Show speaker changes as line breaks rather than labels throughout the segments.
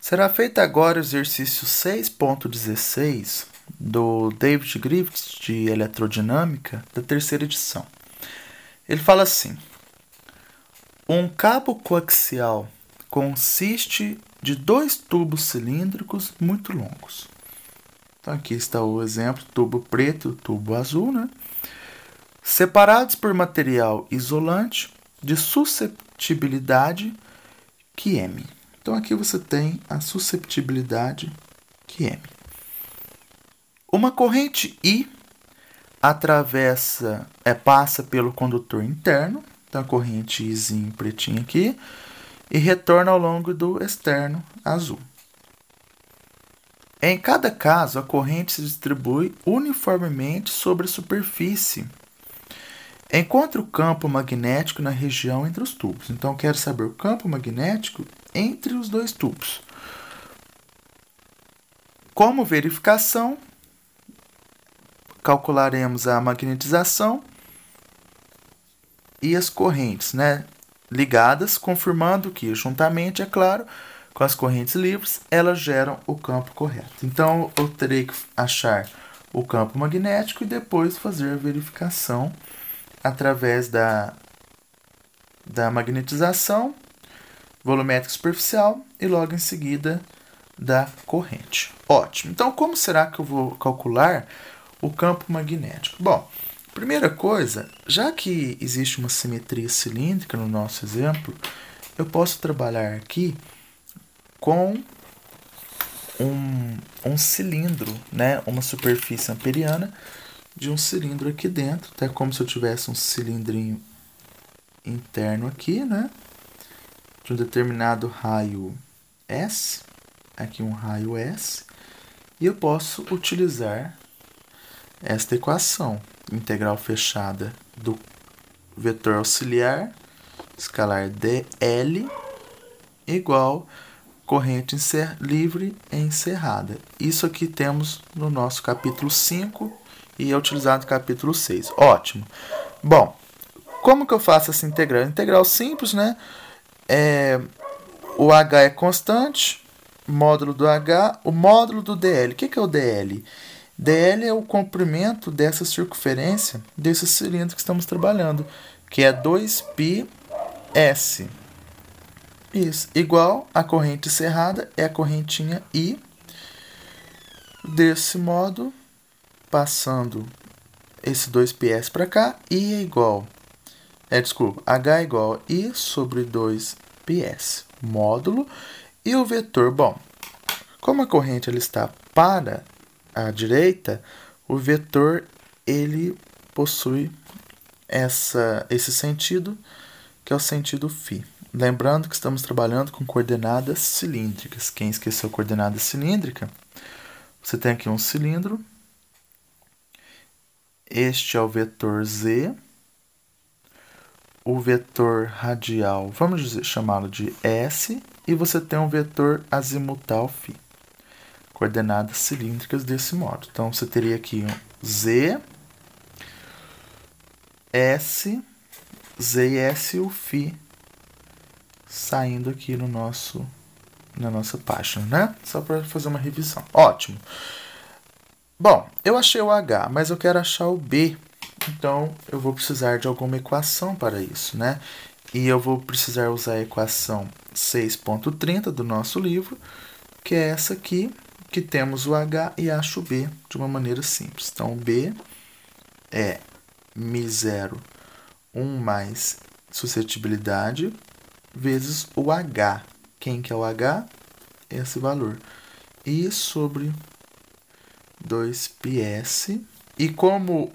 Será feito agora o exercício 6.16 do David Griffiths de Eletrodinâmica, da terceira edição. Ele fala assim: um cabo coaxial consiste de dois tubos cilíndricos muito longos. Então aqui está o exemplo: tubo preto e tubo azul, né? Separados por material isolante de susceptibilidade QM. Então aqui você tem a susceptibilidade QM. Uma corrente I passa pelo condutor interno, então a corrente Izinho pretinho aqui, e retorna ao longo do externo azul. Em cada caso, a corrente se distribui uniformemente sobre a superfície. Encontre o campo magnético na região entre os tubos. Então, eu quero saber o campo magnético entre os dois tubos. Como verificação, calcularemos a magnetização e as correntes, né, ligadas, confirmando que, juntamente, é claro, com as correntes livres, elas geram o campo correto. Então, eu terei que achar o campo magnético e depois fazer a verificação através da magnetização volumétrica superficial e logo em seguida da corrente. Ótimo. Então, como será que eu vou calcular o campo magnético? Bom, primeira coisa, já que existe uma simetria cilíndrica no nosso exemplo, eu posso trabalhar aqui com um cilindro, né? Uma superfície amperiana de um cilindro aqui dentro, até como se eu tivesse um cilindrinho interno aqui, né? De um determinado raio S, aqui um raio S, e eu posso utilizar esta equação, integral fechada do vetor auxiliar escalar dl igual corrente livre encerrada. Isso aqui temos no nosso capítulo 5 e é utilizado no capítulo 6. Ótimo. Bom, como que eu faço essa integral? Integral simples, né? O H é constante, módulo do H, o módulo do dl. O que é o dl? dl é o comprimento dessa circunferência desse cilindro que estamos trabalhando, que é 2πs. Isso, igual a corrente cerrada é a correntinha I. Desse modo, passando esse 2πs para cá, I é igual, H é igual a I sobre 2πs, módulo, e o vetor, bom, como a corrente ela está para a direita, o vetor ele possui esse sentido, que é o sentido φ. Lembrando que estamos trabalhando com coordenadas cilíndricas. Quem esqueceu coordenada cilíndrica, você tem aqui um cilindro. Este é o vetor Z. O vetor radial, vamos chamá-lo de S. E você tem um vetor azimutal φ. Coordenadas cilíndricas desse modo. Então, você teria aqui um Z, S, Z e S e o φ saindo aqui na nossa página, né? Só para fazer uma revisão. Ótimo. Bom, eu achei o H, mas eu quero achar o B. Então, eu vou precisar de alguma equação para isso, né? E eu vou precisar usar a equação 6.30 do nosso livro, que é essa aqui, que temos o H e acho o B de uma maneira simples. Então, o B é μ0, 1 mais suscetibilidade, vezes o H. Quem que é o H? Esse valor. I sobre 2πs. E como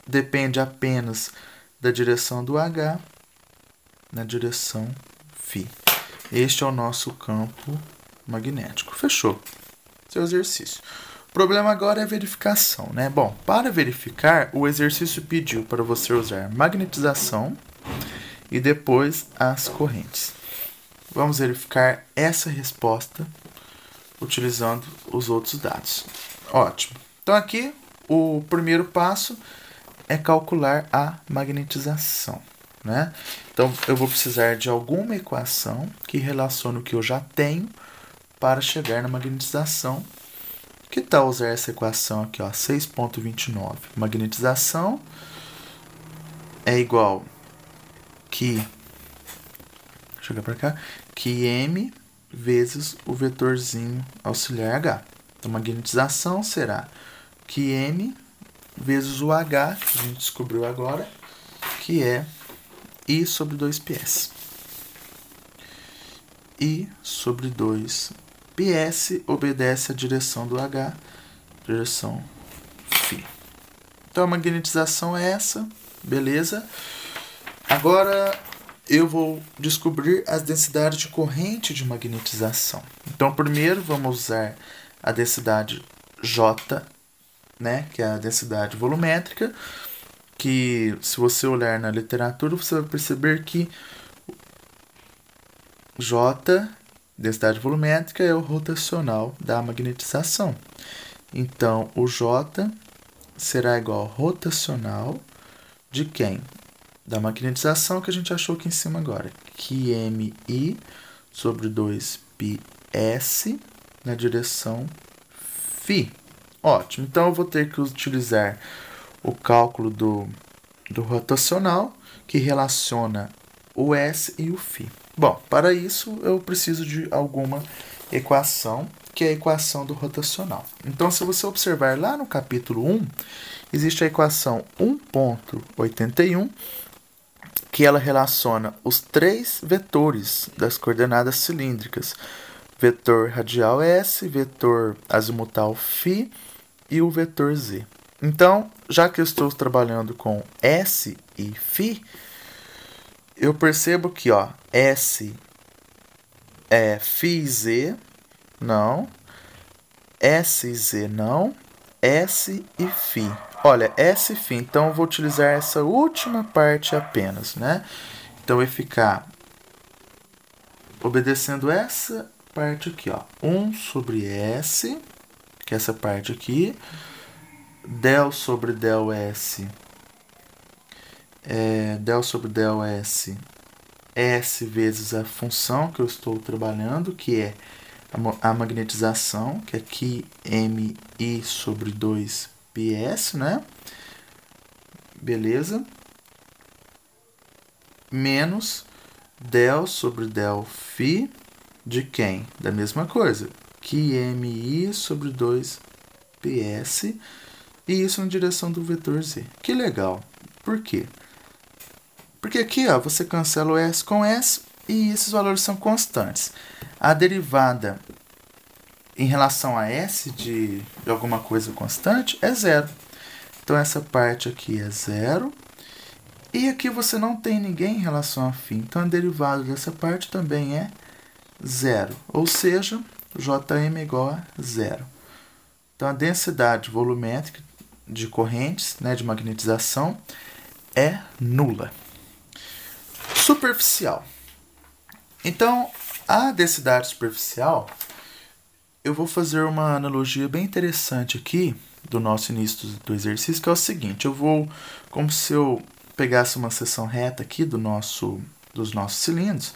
depende apenas da direção do H, na direção φ. Este é o nosso campo magnético. Fechou. Seu exercício. O problema agora é a verificação, né? Bom, para verificar, o exercício pediu para você usar magnetização e depois as correntes. Vamos verificar essa resposta utilizando os outros dados. Ótimo. Então, aqui, o primeiro passo é calcular a magnetização, né? Então, eu vou precisar de alguma equação que relacione o que eu já tenho para chegar na magnetização. Que tal usar essa equação aqui, ó, 6,29? Magnetização é igual que, chega para cá, que M vezes o vetorzinho auxiliar H. Então, magnetização será que M vezes o H, que a gente descobriu agora, que é I sobre 2πs. I sobre 2πs obedece à direção do H, direção φ. Então, a magnetização é essa, beleza? Agora, eu vou descobrir as densidades de corrente de magnetização. Então, primeiro, vamos usar a densidade J, né, que é a densidade volumétrica, que, se você olhar na literatura, você vai perceber que J, densidade volumétrica, é o rotacional da magnetização. Então, o J será igual ao rotacional de quem? Da magnetização, que a gente achou aqui em cima agora, que MI sobre 2πs na direção φ. Ótimo, então eu vou ter que utilizar o cálculo do rotacional, que relaciona o S e o φ. Bom, para isso eu preciso de alguma equação, que é a equação do rotacional. Então, se você observar lá no capítulo 1, existe a equação 1.81, que ela relaciona os três vetores das coordenadas cilíndricas: vetor radial S, vetor azimutal φ e o vetor Z. Então, já que eu estou trabalhando com S e φ, eu percebo que, ó, S é φ e Z, não, S e Z não, S e φ. Olha, S e φ, então eu vou utilizar essa última parte apenas, né? Então vai ficar obedecendo essa parte aqui, ó, 1 sobre S, que é essa parte aqui, del sobre del S, del sobre del S, S vezes a função que eu estou trabalhando, que é a magnetização, que é aqui MI sobre 2πs, né? Beleza? Menos del sobre del φ de quem? Da mesma coisa, que MI sobre 2πs, e isso na direção do vetor Z. Que legal! Por quê? Porque aqui, ó, você cancela o S com S e esses valores são constantes. A derivada em relação a S de alguma coisa constante é zero. Então, essa parte aqui é zero. E aqui você não tem ninguém em relação a φ. Então, a derivada dessa parte também é zero. Ou seja, Jm é igual a zero. Então, a densidade volumétrica de correntes, né, de magnetização, é nula. Superficial. Então, a densidade superficial, eu vou fazer uma analogia bem interessante aqui do nosso início do exercício, que é o seguinte: eu vou, como se eu pegasse uma seção reta aqui dos nossos cilindros,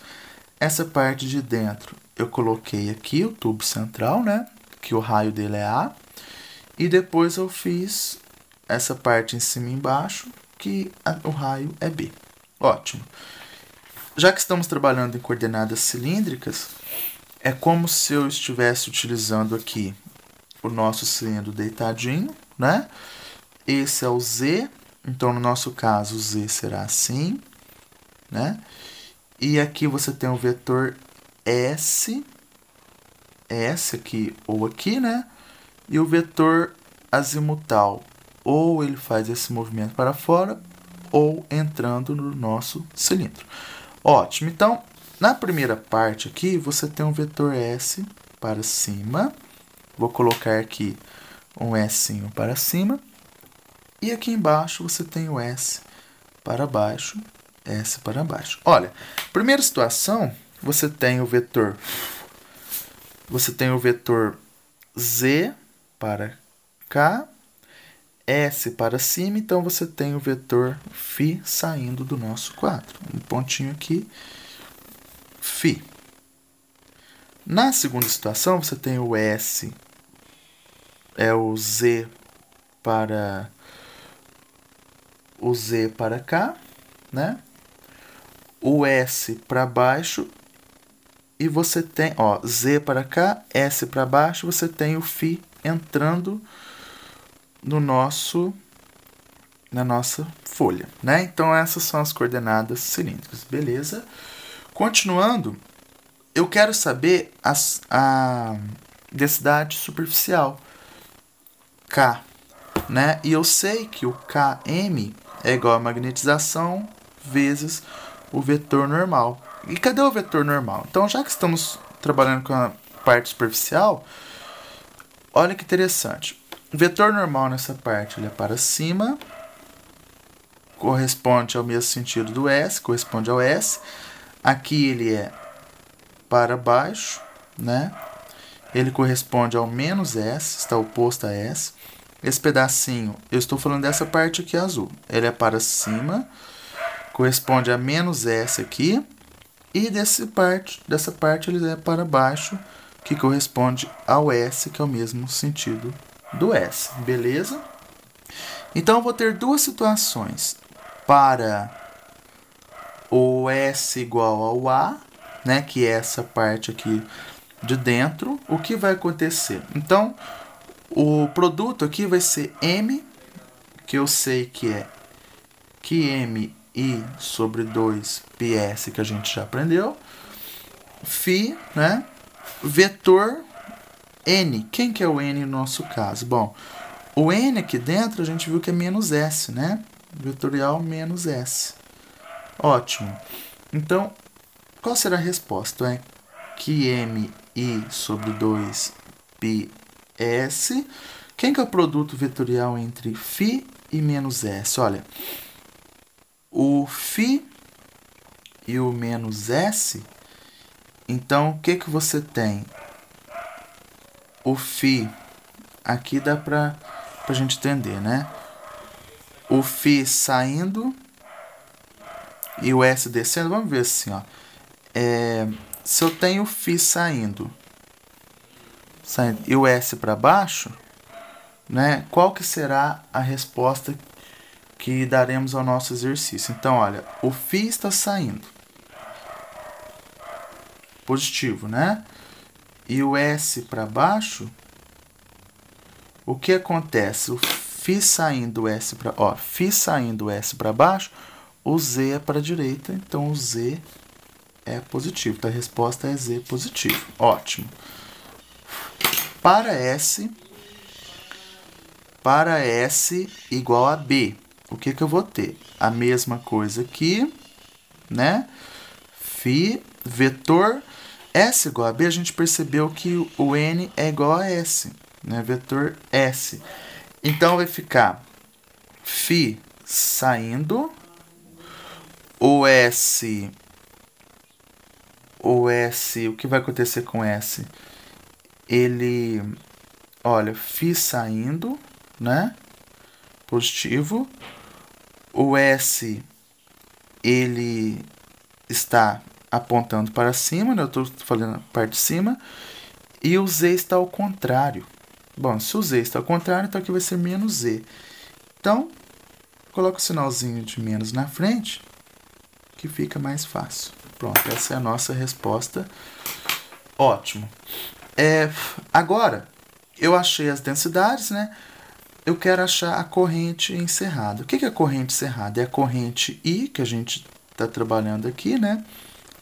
essa parte de dentro eu coloquei aqui o tubo central, né, que o raio dele é A, e depois eu fiz essa parte em cima e embaixo, que o raio é B. Ótimo. Já que estamos trabalhando em coordenadas cilíndricas, é como se eu estivesse utilizando aqui o nosso cilindro deitadinho, né? Esse é o Z, então no nosso caso o Z será assim, né? E aqui você tem o vetor S, S aqui ou aqui, né? E o vetor azimutal, ou ele faz esse movimento para fora, ou entrando no nosso cilindro. Ótimo, então, na primeira parte aqui, você tem um vetor S para cima. Vou colocar aqui um S para cima. E aqui embaixo você tem o S para baixo, S para baixo. Olha, primeira situação, você tem o vetor Z para cá, S para cima, então você tem o vetor φ saindo do nosso quadro. Um pontinho aqui, φ. Na segunda situação, você tem o S, é o Z para cá, né? O S para baixo e você tem, ó, Z para cá, S para baixo, você tem o φ entrando no na nossa folha, né? Então essas são as coordenadas cilíndricas, beleza? Continuando, eu quero saber a densidade superficial, K, né? E eu sei que o Km é igual a magnetização vezes o vetor normal. E cadê o vetor normal? Então, já que estamos trabalhando com a parte superficial, olha que interessante. O vetor normal nessa parte ele é para cima, corresponde ao mesmo sentido do S, corresponde ao S. Aqui ele é para baixo, né? Ele corresponde ao menos S, está oposto a S. Esse pedacinho, eu estou falando dessa parte aqui azul. Ele é para cima, corresponde a menos S aqui. E dessa parte ele é para baixo, que corresponde ao S, que é o mesmo sentido do S. Beleza? Então, eu vou ter duas situações. Para o S igual ao A, né, que é essa parte aqui de dentro, o que vai acontecer? Então, o produto aqui vai ser M, que eu sei que é QMI sobre 2πs, que a gente já aprendeu. Φ, né? Vetor N. Quem que é o N no nosso caso? Bom, o N aqui dentro a gente viu que é menos S, né? Vetorial menos S. Ótimo. Então, qual será a resposta? É QMI sobre 2πs. Quem que é o produto vetorial entre φ e menos S? Olha, o φ e o menos S, então o que você tem? O φ, aqui dá pra gente entender, né? O φ saindo e o S descendo, vamos ver assim, ó. Se eu tenho o φ saindo e o S para baixo, né? Qual que será a resposta que daremos ao nosso exercício? Então, olha, o φ está saindo, positivo, né? E o S para baixo, o que acontece? O φ saindo o S para, ó, φ saindo o S para baixo, o Z é para a direita, então o Z é positivo. Então a resposta é Z positivo. Ótimo. Para S igual a B, o que eu vou ter? A mesma coisa aqui, né? Φ, vetor S igual a B, a gente percebeu que o N é igual a S, né? Vetor S. Então vai ficar φ saindo, o S, o que vai acontecer com S? Ele, olha, φ saindo, né? Positivo. O S, ele está apontando para cima, né? Eu estou falando a parte de cima. E o Z está ao contrário. Bom, se o Z está ao contrário, então aqui vai ser menos Z. Então, coloca o sinalzinho de menos na frente, que fica mais fácil. Pronto, essa é a nossa resposta. Ótimo. Agora, eu achei as densidades, né? Eu quero achar a corrente encerrada. O que é a corrente encerrada? É a corrente I, que a gente está trabalhando aqui, né?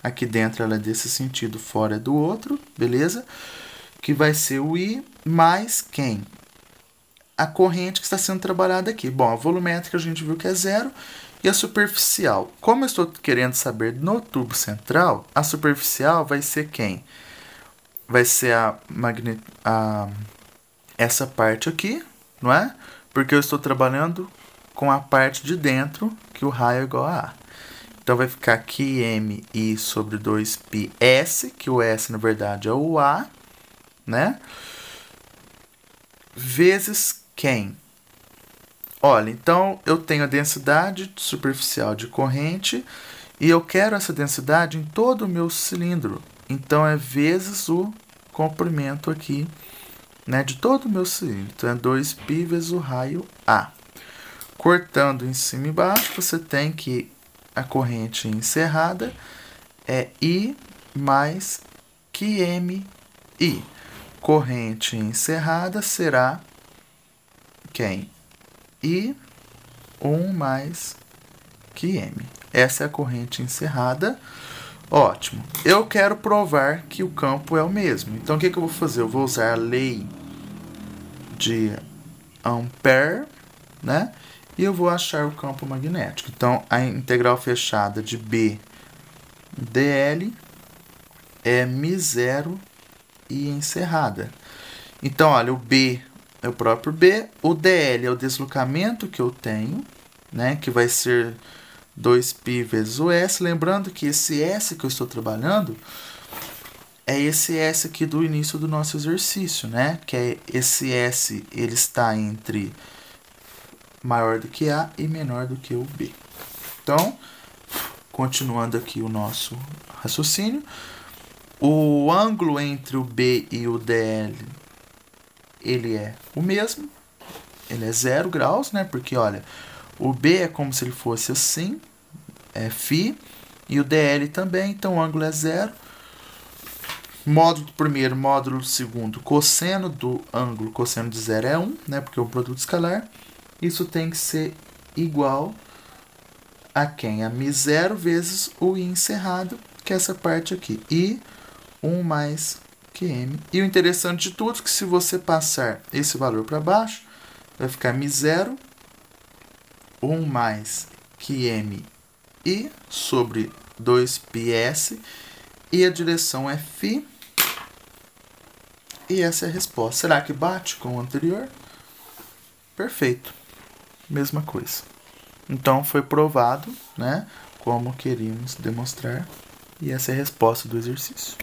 Aqui dentro ela é desse sentido, fora é do outro, beleza? Que vai ser o I mais quem? A corrente que está sendo trabalhada aqui. Bom, a volumétrica a gente viu que é 0 e a superficial. Como eu estou querendo saber no tubo central, a superficial vai ser quem? Vai ser essa parte aqui, não é? Porque eu estou trabalhando com a parte de dentro, que o raio é igual a A. Então, vai ficar QMI sobre 2πs, que o S, na verdade, é o A, né? Vezes quem? Olha, então, eu tenho a densidade superficial de corrente e eu quero essa densidade em todo o meu cilindro. Então, é vezes o comprimento aqui, né, de todo o meu cilindro. Então, é 2π vezes o raio A. Cortando em cima e embaixo, você tem que a corrente encerrada é I mais QMI. Corrente encerrada será quem? I1 mais QM. Essa é a corrente encerrada. Ótimo. Eu quero provar que o campo é o mesmo. Então, o que eu vou fazer? Eu vou usar a lei de Ampère, né? E eu vou achar o campo magnético. Então, a integral fechada de B dl é μ0 e encerrada. Então, olha, o B é o próprio B, o dl é o deslocamento que eu tenho, né, que vai ser 2π vezes o S. Lembrando que esse S que eu estou trabalhando é esse S aqui do início do nosso exercício, né, que é esse S, ele está entre maior do que A e menor do que o B. Então, continuando aqui o nosso raciocínio, o ângulo entre o B e o DL, ele é o mesmo, ele é 0 graus, né? Porque, olha, o B é como se ele fosse assim, é φ, e o DL também, então o ângulo é 0. Módulo do primeiro, módulo do segundo, cosseno do ângulo, cosseno de 0 é 1, né? Porque é um produto escalar. Isso tem que ser igual a quem? A μ0 vezes o I encerrado, que é essa parte aqui. I1 mais QM. E o interessante de tudo é que se você passar esse valor para baixo, vai ficar μ0, 1 mais QM I sobre 2πs. E a direção é φ. E essa é a resposta. Será que bate com o anterior? Perfeito. Mesma coisa. Então, foi provado, né, como queríamos demonstrar. E essa é a resposta do exercício.